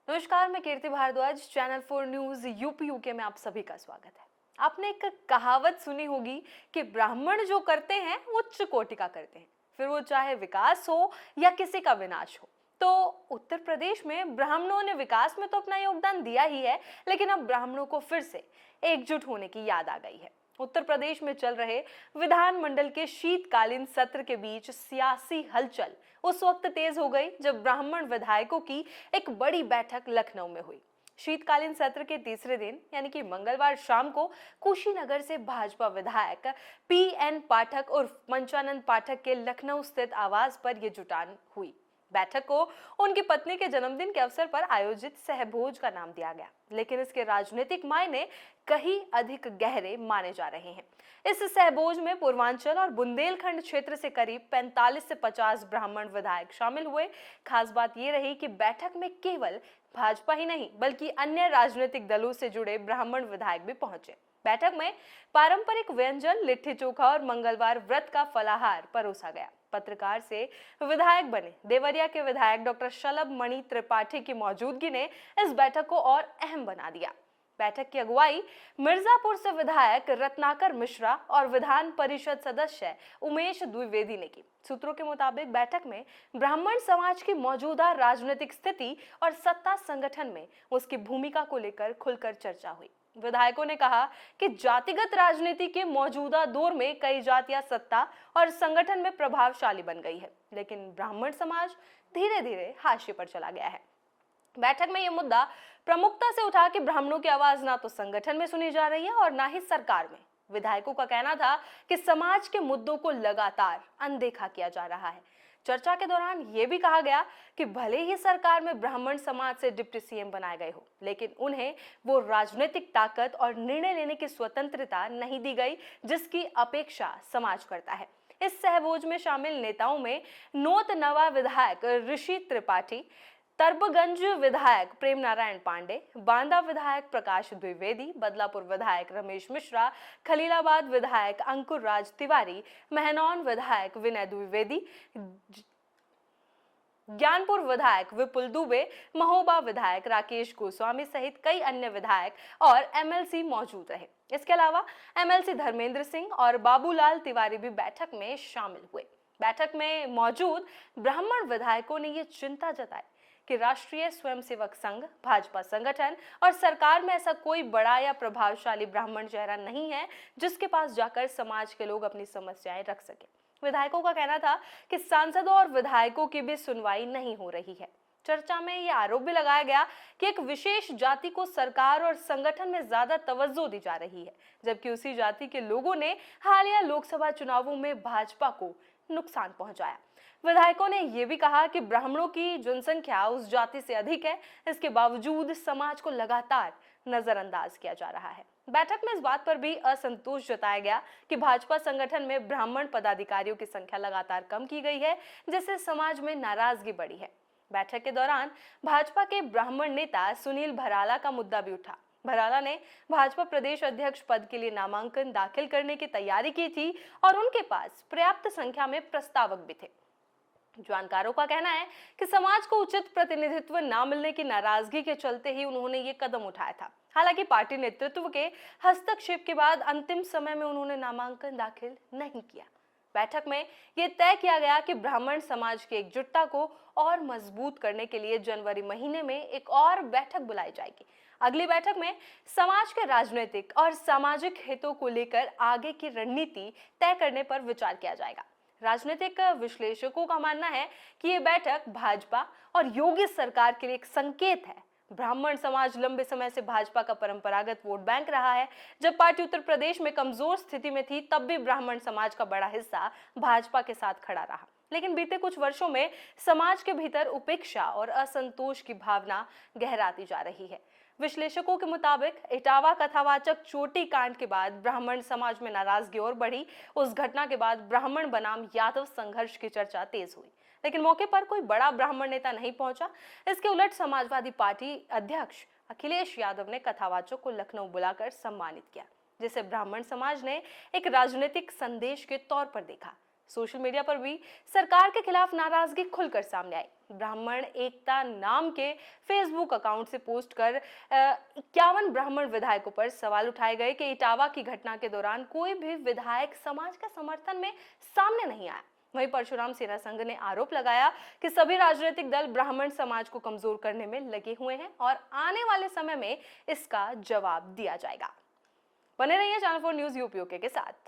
नमस्कार, मैं Kirti Bhardwaj. Channel 4 news UP UK में आप सभी का स्वागत है। आपने एक कहावत सुनी होगी कि ब्राह्मण जो करते हैं उच्च कोटि का करते हैं, फिर वो चाहे विकास हो या किसी का विनाश हो। तो उत्तर प्रदेश में ब्राह्मणों ने विकास में तो अपना योगदान दिया ही है, लेकिन अब ब्राह्मणों को फिर से एकजुट होने की याद आ गई है। उत्तर प्रदेश में चल रहे विधानमंडल के शीतकालीन सत्र के बीच सियासी हलचल उस वक्त तेज हो गई जब ब्राह्मण विधायकों की एक बड़ी बैठक लखनऊ में हुई। शीतकालीन सत्र के तीसरे दिन यानी कि मंगलवार शाम को कुशीनगर से भाजपा विधायक पीएन पाठक उर्फ पंचानंद पाठक के लखनऊ स्थित आवास पर यह जुटान हुई। बैठक को उनकी पत्नी के जन्मदिन के अवसर पर आयोजित सहभोज का नाम दिया गया, लेकिन इसके राजनीतिक मायने कहीं अधिक गहरे माने जा रहे हैं। इस सहभोज में पूर्वांचल और बुंदेलखंड क्षेत्र से करीब 45 से 50 ब्राह्मण विधायक शामिल हुए। खास बात यह रही कि बैठक में केवल भाजपा ही नहीं बल्कि अन्य राजनीतिक दलों से जुड़े ब्राह्मण विधायक भी पहुंचे। बैठक में पारंपरिक व्यंजन लिट्टी चोखा और मंगलवार व्रत का फलाहार परोसा गया। पत्रकार से विधायक बने देवरिया के विधायक डॉक्टर शलभ मणि त्रिपाठी की मौजूदगी ने इस बैठक को और अहम बना दिया। बैठक की अगुवाई मिर्जापुर से विधायक रत्नाकर मिश्रा और विधान परिषद सदस्य उमेश द्विवेदी ने की। सूत्रों के मुताबिक बैठक में ब्राह्मण समाज की मौजूदा राजनीतिक स्थिति और सत्ता संगठन में उसकी भूमिका को लेकर खुलकर चर्चा हुई। विधायकों ने कहा कि जातिगत राजनीति के मौजूदा दौर में कई जातियां सत्ता और संगठन में प्रभावशाली बन गई है, लेकिन ब्राह्मण समाज धीरे धीरे हाशिए पर चला गया है। बैठक में यह मुद्दा प्रमुखता से उठा कि ब्राह्मणों की आवाज ना तो संगठन में सुनी जा रही है और ना ही सरकार में। विधायकों का कहना था कि समाज के मुद्दों को लगातार अनदेखा किया जा रहा है। चर्चा के दौरान यह भी कहा गया कि भले ही सरकार में ब्राह्मण समाज से डिप्टी सीएम बनाए गए हो, लेकिन उन्हें वो राजनीतिक ताकत और निर्णय लेने की स्वतंत्रता नहीं दी गई जिसकी अपेक्षा समाज करता है। इस सहभोज में शामिल नेताओं में नोत नवा विधायक ऋषि त्रिपाठी, तरबगंज विधायक प्रेम नारायण पांडे, बांदा विधायक प्रकाश द्विवेदी, बदलापुर विधायक रमेश मिश्रा, खलीलाबाद विधायक अंकुर राज तिवारी, महनौन विधायक विनय द्विवेदी, ज्ञानपुर विधायक विपुल दुबे, महोबा विधायक राकेश गोस्वामी सहित कई अन्य विधायक और एमएलसी मौजूद रहे। इसके अलावा एमएलसी धर्मेंद्र सिंह और बाबूलाल तिवारी भी बैठक में शामिल हुए। बैठक में मौजूद ब्राह्मण विधायकों ने ये चिंता जताई कि राष्ट्रीय स्वयंसेवक संघ, भाजपा संगठन और सरकार में ऐसा कोई बड़ा या प्रभावशाली ब्राह्मण चेहरा नहीं है जिसके पास जाकर समाज के लोग अपनी समस्याएं रख सके। विधायकों का कहना था कि सांसदों और विधायकों की भी सुनवाई नहीं हो रही है। चर्चा में यह आरोप भी लगाया गया कि एक विशेष जाति को सरकार और संगठन में ज्यादा तवज्जो दी जा रही है, जबकि उसी जाति के लोगों ने हालिया लोकसभा चुनावों में भाजपा को नुकसान पहुंचाया। विधायकों ने यह भी कहा कि ब्राह्मणों की जनसंख्या उस जाति से अधिक है, इसके बावजूद समाज को लगातार नजरअंदाज किया जा रहा है। बैठक में इस बात पर भी असंतोष जताया गया कि भाजपा संगठन में ब्राह्मण पदाधिकारियों की संख्या लगातार कम की गई है, जिससे समाज में नाराजगी बढ़ी है। बैठक के दौरान भाजपा के ब्राह्मण नेता सुनील भराला का मुद्दा भी उठा। भराला ने भाजपा प्रदेश अध्यक्ष पद के लिए नामांकन दाखिल करने की तैयारी की थी और उनके पास पर्याप्त संख्या में प्रस्तावक भी थे। जानकारों का कहना है कि समाज को उचित प्रतिनिधित्व न मिलने की नाराजगी के चलते ही उन्होंने ये कदम उठाया था। हालांकि पार्टी नेतृत्व के हस्तक्षेप के बाद अंतिम समय में उन्होंने नामांकन दाखिल नहीं किया। बैठक में यह तय किया गया कि ब्राह्मण समाज की एकजुटता को और मजबूत करने के लिए जनवरी महीने में एक और बैठक बुलाई जाएगी। अगली बैठक में समाज के राजनीतिक और सामाजिक हितों को लेकर आगे की रणनीति तय करने पर विचार किया जाएगा। राजनीतिक विश्लेषकों का मानना है कि यह बैठक भाजपा और योगी सरकार के लिए एक संकेत है। ब्राह्मण समाज लंबे समय से भाजपा का परंपरागत वोट बैंक रहा है। जब पार्टी उत्तर प्रदेश में कमजोर स्थिति में थी, तब भी ब्राह्मण समाज का बड़ा हिस्सा भाजपा के साथ खड़ा रहा। लेकिन बीते कुछ वर्षों में समाज के भीतर उपेक्षा और असंतोष की भावना गहराती जा रही है। विश्लेषकों के मुताबिक इटावा कथावाचक चोटी कांड के बाद ब्राह्मण समाज में नाराजगी और बढ़ी। उस घटना के बाद ब्राह्मण बनाम यादव संघर्ष की चर्चा तेज हुई, लेकिन मौके पर कोई बड़ा ब्राह्मण नेता नहीं पहुंचा। इसके उलट समाजवादी पार्टी अध्यक्ष अखिलेश यादव ने कथावाचक को लखनऊ बुलाकर सम्मानित किया, जिसे ब्राह्मण समाज ने एक राजनीतिक संदेश के तौर पर देखा। सोशल मीडिया पर भी सरकार के खिलाफ नाराजगी खुलकर सामने आई। ब्राह्मण एकता नाम के फेसबुक अकाउंट से पोस्ट कर 51 ब्राह्मण विधायकों पर सवाल उठाए गए कि इटावा की घटना के दौरान कोई भी विधायक समाज का समर्थन में सामने नहीं आया। वहीं परशुराम सेना संघ ने आरोप लगाया कि सभी राजनीतिक दल ब्राह्मण समाज को कमजोर करने में लगे हुए हैं और आने वाले समय में इसका जवाब दिया जाएगा। बने रहिए चैनल 4 न्यूज़ यूपी के साथ।